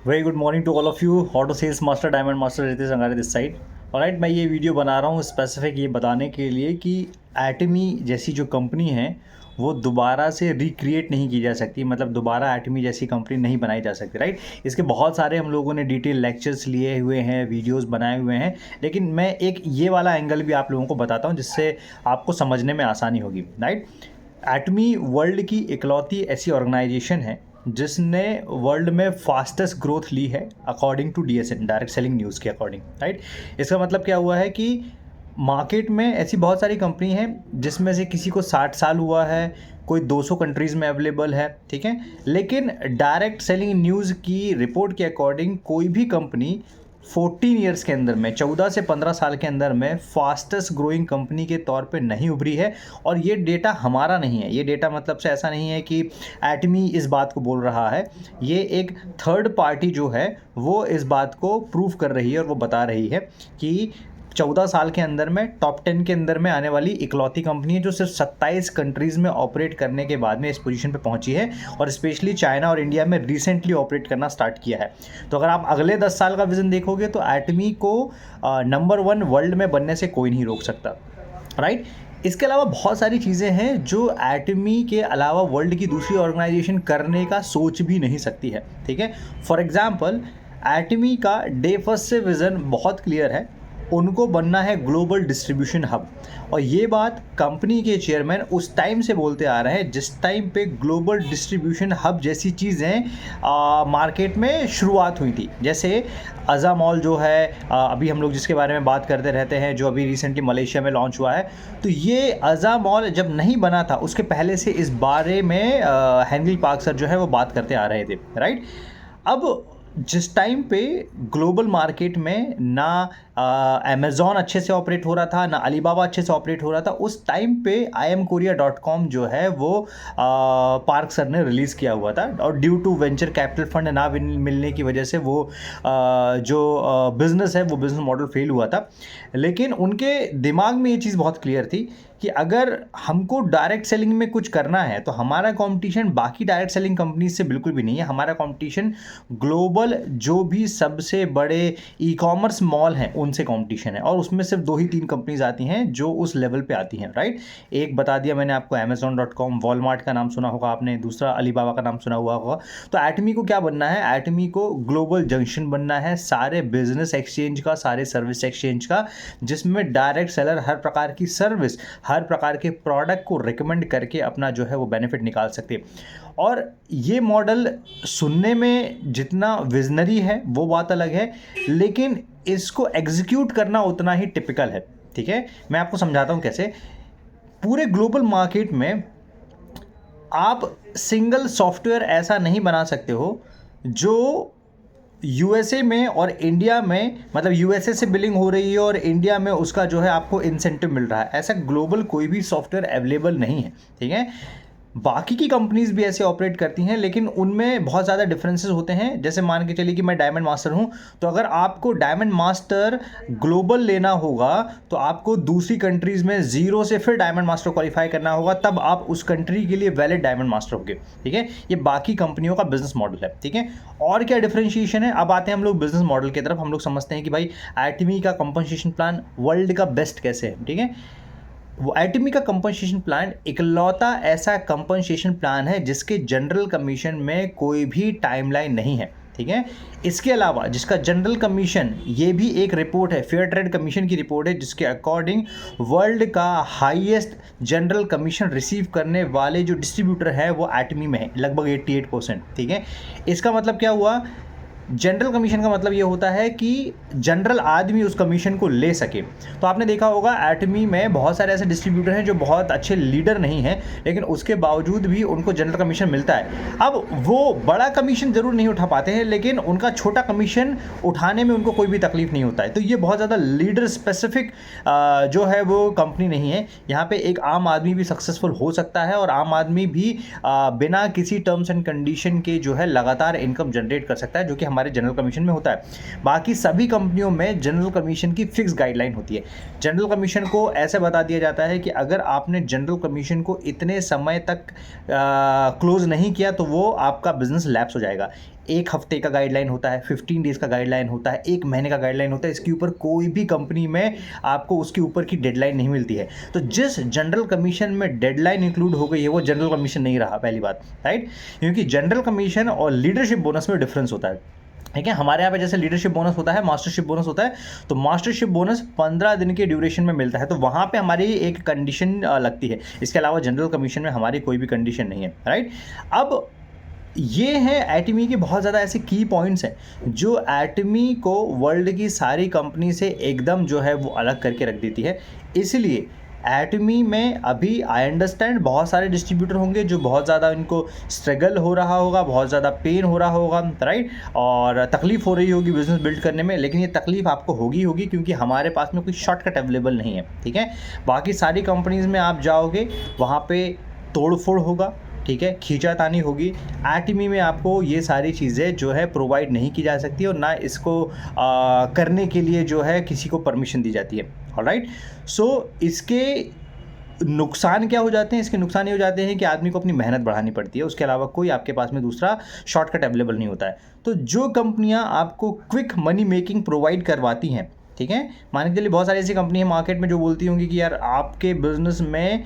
Very good morning to all of you. Auto sales master diamond master Ritesh Angare this side. Alright, मैं ये video बना रहा हूँ specific ये बताने के लिए कि एटमी जैसी जो कंपनी है वो दोबारा से रिक्रिएट नहीं की जा सकती। मतलब दोबारा एटमी जैसी कंपनी नहीं बनाई जा सकती, राइट। इसके बहुत सारे हम लोगों ने डिटेल लेक्चर्स लिए हुए हैं, वीडियोस बनाए हुए हैं, लेकिन मैं एक ये वाला एंगल भी आप लोगों को बताता हूँ जिससे आपको समझने में आसानी होगी, राइट। एटमी वर्ल्ड की इकलौती ऐसी ऑर्गेनाइजेशन है जिसने वर्ल्ड में फास्टेस्ट ग्रोथ ली है according to DSN, direct selling news के अकॉर्डिंग, राइट। इसका मतलब क्या हुआ है कि मार्केट में ऐसी बहुत सारी कंपनी हैं जिसमें से किसी को 60 साल हुआ है, कोई 200 कंट्रीज़ में अवेलेबल है, ठीक है। लेकिन डायरेक्ट सेलिंग न्यूज़ की रिपोर्ट के अकॉर्डिंग कोई भी कंपनी 14 ईयर्स के अंदर में, 14 से 15 साल के अंदर में फास्टेस्ट ग्रोइंग कंपनी के तौर पे नहीं उभरी है। और ये डेटा हमारा नहीं है, ये डेटा मतलब से ऐसा नहीं है कि एटमी इस बात को बोल रहा है। ये एक थर्ड पार्टी जो है वो इस बात को प्रूव कर रही है और वो बता रही है कि 14 साल के अंदर में टॉप 10 के अंदर में आने वाली इकलौती कंपनी है जो सिर्फ 27 कंट्रीज़ में ऑपरेट करने के बाद में इस पोजीशन पे पहुंची है, और स्पेशली चाइना और इंडिया में रिसेंटली ऑपरेट करना स्टार्ट किया है। तो अगर आप अगले 10 साल का विजन देखोगे तो एटमी को नंबर 1 वर्ल्ड में बनने से कोई नहीं रोक सकता, राइट। इसके अलावा बहुत सारी चीज़ें हैं जो एटमी के अलावा वर्ल्ड की दूसरी ऑर्गेनाइजेशन करने का सोच भी नहीं सकती है, ठीक है। फॉर एग्जाम्पल, एटमी का डे फर्स्ट से विज़न बहुत क्लियर है, उनको बनना है ग्लोबल डिस्ट्रीब्यूशन हब। और ये बात कंपनी के चेयरमैन उस टाइम से बोलते आ रहे हैं जिस टाइम पे ग्लोबल डिस्ट्रीब्यूशन हब जैसी चीज़ें मार्केट में शुरुआत हुई थी। जैसे अज़ा मॉल जो है, अभी हम लोग जिसके बारे में बात करते रहते हैं, जो अभी रिसेंटली मलेशिया में लॉन्च हुआ है, तो ये अज़ा मॉल जब नहीं बना था उसके पहले से इस बारे में हेनरी पार्क सर जो है वो बात करते आ रहे थे, राइट। अब जिस टाइम पे ग्लोबल मार्केट में ना अमेज़ॉन अच्छे से ऑपरेट हो रहा था, ना अलीबाबा अच्छे से ऑपरेट हो रहा था, उस टाइम पे IamKorea.com जो है वो पार्क सर ने रिलीज़ किया हुआ था। और due to venture capital fund ना मिलने की वजह से वो जो बिज़नेस है वो बिज़नेस मॉडल फेल हुआ था। लेकिन उनके दिमाग में ये चीज़ बहुत क्लियर थी कि अगर हमको डायरेक्ट सेलिंग में कुछ करना है तो हमारा कंपटीशन बाकी डायरेक्ट सेलिंग कंपनीज से बिल्कुल भी नहीं है। हमारा कंपटीशन ग्लोबल जो भी सबसे बड़े ई कॉमर्स मॉल हैं उनसे कंपटीशन है, और उसमें सिर्फ 2 ही 3 कंपनीज आती हैं जो उस लेवल पे आती हैं, राइट। एक बता दिया मैंने आपको, Amazon.com, वॉलमार्ट का नाम सुना होगा आपने, दूसरा अलीबाबा का नाम सुना हुआ होगा। तो एटमी को क्या बनना है? एटमी को ग्लोबल जंक्शन बनना है सारे बिजनेस एक्सचेंज का, सारे सर्विस एक्सचेंज का, जिसमें डायरेक्ट सेलर हर प्रकार की सर्विस, हर प्रकार के प्रोडक्ट को रिकमेंड करके अपना जो है वो बेनिफिट निकाल सकते हैं। और ये मॉडल सुनने में जितना विजनरी है वो बात अलग है, लेकिन इसको एग्जीक्यूट करना उतना ही टिपिकल है, ठीक है। मैं आपको समझाता हूँ कैसे। पूरे ग्लोबल मार्केट में आप सिंगल सॉफ्टवेयर ऐसा नहीं बना सकते हो जो USA में और इंडिया में, मतलब USA से बिलिंग हो रही है और इंडिया में उसका जो है आपको इंसेंटिव मिल रहा है। ऐसा ग्लोबल कोई भी सॉफ्टवेयर अवेलेबल नहीं है, ठीक है। बाकी की कंपनीज भी ऐसे ऑपरेट करती हैं, लेकिन उनमें बहुत ज़्यादा डिफरेंसेस होते हैं। जैसे मान के चलिए कि मैं डायमंड मास्टर हूं, तो अगर आपको डायमंड मास्टर ग्लोबल लेना होगा तो आपको दूसरी कंट्रीज़ में ज़ीरो से फिर डायमंड मास्टर क्वालिफाई करना होगा, तब आप उस कंट्री के लिए वैलिड डायमंड मास्टर होंगे, ठीक है। ये बाकी कंपनियों का बिजनेस मॉडल है, ठीक है। और क्या डिफरेंशिएशन है? अब आते हैं हम लोग बिजनेस मॉडल की तरफ। हम लोग समझते हैं कि भाई एटमी का कंपनसेशन प्लान वर्ल्ड का बेस्ट कैसे है, ठीक है। वो एटमी का कंपनसेशन प्लान इकलौता ऐसा कंपनसेशन प्लान है जिसके जनरल कमीशन में कोई भी टाइमलाइन नहीं है, ठीक है। इसके अलावा जिसका जनरल कमीशन, ये भी एक रिपोर्ट है, फेयर ट्रेड कमीशन की रिपोर्ट है, जिसके अकॉर्डिंग वर्ल्ड का हाईएस्ट जनरल कमीशन रिसीव करने वाले जो डिस्ट्रीब्यूटर है वो एटमी में है, लगभग 88%, ठीक है। इसका मतलब क्या हुआ? जनरल कमीशन का मतलब ये होता है कि जनरल आदमी उस कमीशन को ले सके। तो आपने देखा होगा एटमी में बहुत सारे ऐसे डिस्ट्रीब्यूटर हैं जो बहुत अच्छे लीडर नहीं हैं, लेकिन उसके बावजूद भी उनको जनरल कमीशन मिलता है। अब वो बड़ा कमीशन ज़रूर नहीं उठा पाते हैं, लेकिन उनका छोटा कमीशन उठाने में उनको कोई भी तकलीफ नहीं होता है। तो ये बहुत ज़्यादा लीडर स्पेसिफिक जो है वो कंपनी नहीं है। यहाँ पे एक आम आदमी भी सक्सेसफुल हो सकता है, और आम आदमी भी बिना किसी टर्म्स एंड कंडीशन के जो है लगातार इनकम जनरेट कर सकता है, जो कि हमारे जनरल कमीशन में होता है। बाकी सभी कंपनियों में जनरल कमीशन की फिक्स गाइडलाइन होती है। जनरल कमीशन को ऐसे बता दिया जाता है कि अगर आपने जनरल कमीशन को इतने समय तक क्लोज नहीं किया तो वो आपका बिजनेस लैप्स हो जाएगा। 1 हफ्ते का गाइडलाइन होता है, 15 डेज़ का गाइडलाइन होता है, 1 महीने का गाइडलाइन होता है। इसके ऊपर कोई भी कंपनी में आपको उसके ऊपर की डेडलाइन नहीं मिलती है। तो जिस जनरल कमीशन में डेडलाइन इंक्लूड हो गई है वो जनरल कमीशन नहीं रहा, पहली बात, राइट? क्योंकि जनरल कमीशन और लीडरशिप बोनस में डिफरेंस होता है, ठीक है? हमारे यहाँ पे जैसे लीडरशिप बोनस होता है, मास्टरशिप बोनस होता है, तो मास्टरशिप बोनस 15 दिन के ड्यूरेशन में मिलता है, तो वहाँ पे हमारी एक कंडीशन लगती है। इसके अलावा जनरल कमीशन में हमारी कोई भी कंडीशन नहीं है, राइट? अब ये है एटमी के बहुत ज़्यादा ऐसे की पॉइंट्स हैं जो एटमी को वर्ल्ड की सारी कंपनी से एकदम जो है वो अलग करके रख देती है। इसलिए एटमी में अभी आई अंडरस्टैंड बहुत सारे डिस्ट्रीब्यूटर होंगे जो बहुत ज़्यादा इनको स्ट्रगल हो रहा होगा, बहुत ज़्यादा पेन हो रहा होगा, राइट? और तकलीफ़ हो रही होगी बिज़नेस बिल्ड करने में, लेकिन ये तकलीफ़ आपको होगी क्योंकि हमारे पास में कोई शॉर्टकट अवेलेबल नहीं है, ठीक है? बाकी सारी कंपनीज़ में आप जाओगे वहाँ पे तोड़-फोड़ होगा, ठीक है? खींचातानी होगी। एटमी में आपको ये सारी चीज़ें जो है प्रोवाइड नहीं की जा सकती और ना इसको करने के लिए जो है किसी को परमिशन दी जाती है, ऑलराइट? सो इसके नुकसान क्या हो जाते हैं? इसके नुकसान ये हो जाते हैं कि आदमी को अपनी मेहनत बढ़ानी पड़ती है, उसके अलावा कोई आपके पास में दूसरा शॉर्टकट अवेलेबल नहीं होता है। तो जो कंपनियाँ आपको क्विक मनी मेकिंग प्रोवाइड करवाती हैं, ठीक है? मान के चलिए बहुत सारी ऐसी कंपनी है मार्केट में जो बोलती होंगी कि यार आपके बिज़नेस में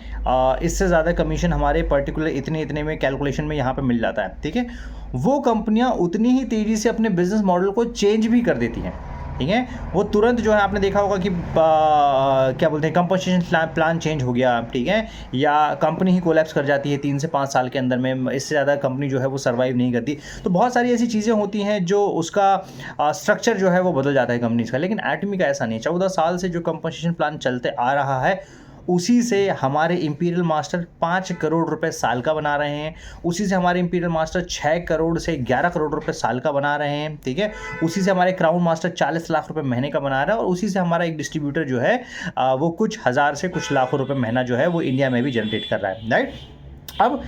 इससे ज़्यादा कमीशन हमारे पर्टिकुलर इतने में कैलकुलेशन में यहाँ पे मिल जाता है, ठीक है? वो कंपनियाँ उतनी ही तेज़ी से अपने बिज़नेस मॉडल को चेंज भी कर देती हैं, ठीक है? वो तुरंत जो है आपने देखा होगा कि क्या बोलते हैं, कंपनसेशन प्लान चेंज हो गया, ठीक है? या कंपनी ही कोलैप्स कर जाती है 3 से 5 साल के अंदर में, इससे ज़्यादा कंपनी जो है वो सर्वाइव नहीं करती। तो बहुत सारी ऐसी चीज़ें होती हैं जो उसका स्ट्रक्चर जो है वो बदल जाता है कंपनीज़ का, लेकिन एटमी का ऐसा नहीं है। 14 साल से जो कंपनसेशन प्लान चलते आ रहा है उसी से हमारे इंपीरियल मास्टर 5 करोड़ रुपए साल का बना रहे हैं, उसी से हमारे इंपीरियल मास्टर 6 करोड़ से 11 करोड़ रुपए साल का बना रहे हैं, ठीक है? उसी से हमारे क्राउन मास्टर 40 लाख रुपए महीने का बना रहा है और उसी से हमारा एक डिस्ट्रीब्यूटर जो है वो कुछ हज़ार से कुछ लाखों रुपए महीना जो है वो इंडिया में भी जनरेट कर रहा है, राइट? अब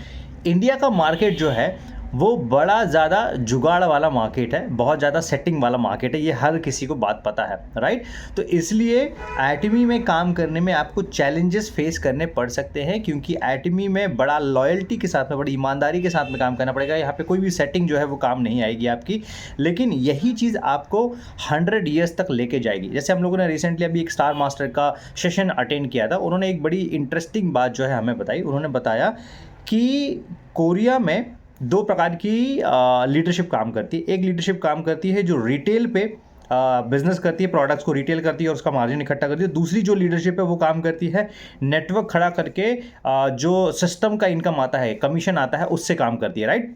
इंडिया का मार्केट जो है वो बड़ा ज़्यादा जुगाड़ वाला मार्केट है, बहुत ज़्यादा सेटिंग वाला मार्केट है, ये हर किसी को बात पता है, राइट? तो इसलिए एटमी में काम करने में आपको चैलेंजेस फेस करने पड़ सकते हैं क्योंकि एटमी में बड़ा लॉयल्टी के साथ में, बड़ी ईमानदारी के साथ में काम करना पड़ेगा। यहाँ पे कोई भी सेटिंग जो है वो काम नहीं आएगी आपकी, लेकिन यही चीज़ आपको 100 ईयर्स तक लेके जाएगी। जैसे हम लोगों ने रिसेंटली अभी एक स्टार मास्टर का सेशन अटेंड किया था, उन्होंने एक बड़ी इंटरेस्टिंग बात जो है हमें बताई। उन्होंने बताया कि कोरिया में 2 प्रकार की लीडरशिप काम करती है। एक लीडरशिप काम करती है जो रिटेल पे बिजनेस करती है, प्रोडक्ट्स को रिटेल करती है और उसका मार्जिन इकट्ठा करती है। दूसरी जो लीडरशिप है वो काम करती है नेटवर्क खड़ा करके जो सिस्टम का इनकम आता है, कमीशन आता है, उससे काम करती है, राइट?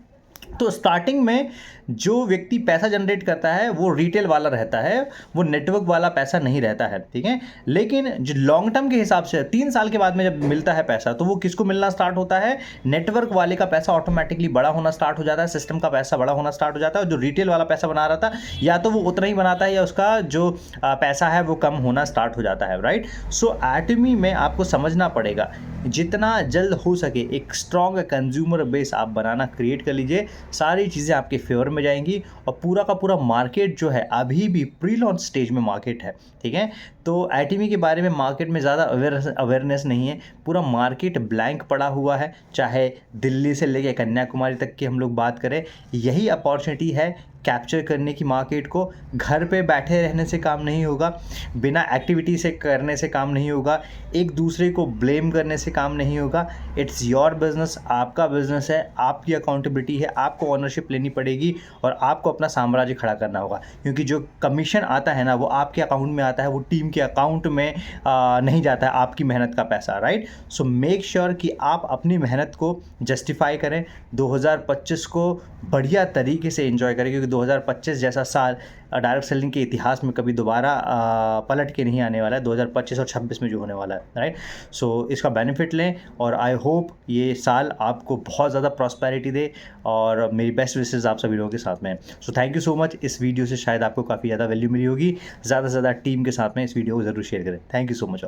तो स्टार्टिंग में जो व्यक्ति पैसा जनरेट करता है वो रिटेल वाला रहता है, वो नेटवर्क वाला पैसा नहीं रहता है, ठीक है? लेकिन जो लॉन्ग टर्म के हिसाब से 3 साल के बाद में जब मिलता है पैसा तो वो किसको मिलना स्टार्ट होता है? नेटवर्क वाले का पैसा ऑटोमेटिकली बड़ा होना स्टार्ट हो जाता है, सिस्टम का पैसा बड़ा होना स्टार्ट हो जाता है। और जो रिटेल वाला पैसा बना रहा था या तो वो उतना ही बनाता है या उसका जो पैसा है वो कम होना स्टार्ट हो जाता है, राइट? सो एटमी में आपको समझना पड़ेगा, जितना जल्द हो सके एक स्ट्रॉन्ग कंज्यूमर बेस आप बनाना क्रिएट कर लीजिए, सारी चीज़ें आपके फेवर में जाएंगी और पूरा का पूरा मार्केट जो है अभी भी प्री लॉन्च स्टेज में मार्केट है, ठीक है? तो एटमी के बारे में मार्केट में ज़्यादा अवेयरनेस नहीं है, पूरा मार्केट ब्लैंक पड़ा हुआ है। चाहे दिल्ली से लेके कन्याकुमारी तक की हम लोग बात करें, यही अपॉर्चुनिटी है कैप्चर करने की मार्केट को। घर पे बैठे रहने से काम नहीं होगा, बिना एक्टिविटी से करने से काम नहीं होगा, एक दूसरे को ब्लेम करने से काम नहीं होगा। इट्स योर बिजनेस, आपका बिजनेस है, आपकी अकाउंटेबिलिटी है, आपको ओनरशिप लेनी पड़ेगी और आपको अपना साम्राज्य खड़ा करना होगा। क्योंकि जो कमीशन आता है ना वो आपके अकाउंट में आता है, वो टीम के अकाउंट में नहीं जाता है आपकी मेहनत का पैसा, राइट? सो मेक श्योर कि आप अपनी मेहनत को जस्टिफाई करें, 2025 को बढ़िया तरीके से एंजॉय करें, क्योंकि 2025 जैसा साल डायरेक्ट सेलिंग के इतिहास में कभी दोबारा पलट के नहीं आने वाला है, 2025 और 26 में जो होने वाला है, राइट? सो इसका बेनिफिट लें और आई होप ये साल आपको बहुत ज़्यादा प्रॉस्पेरिटी दे और मेरी बेस्ट विशेज़ आप सभी लोगों के साथ में। So thank you so much. इस वीडियो से शायद आपको काफ़ी ज़्यादा वैल्यू मिली होगी, ज़्यादा से ज़्यादा टीम के साथ में इस वीडियो को ज़रूर शेयर करें। Thank you so much.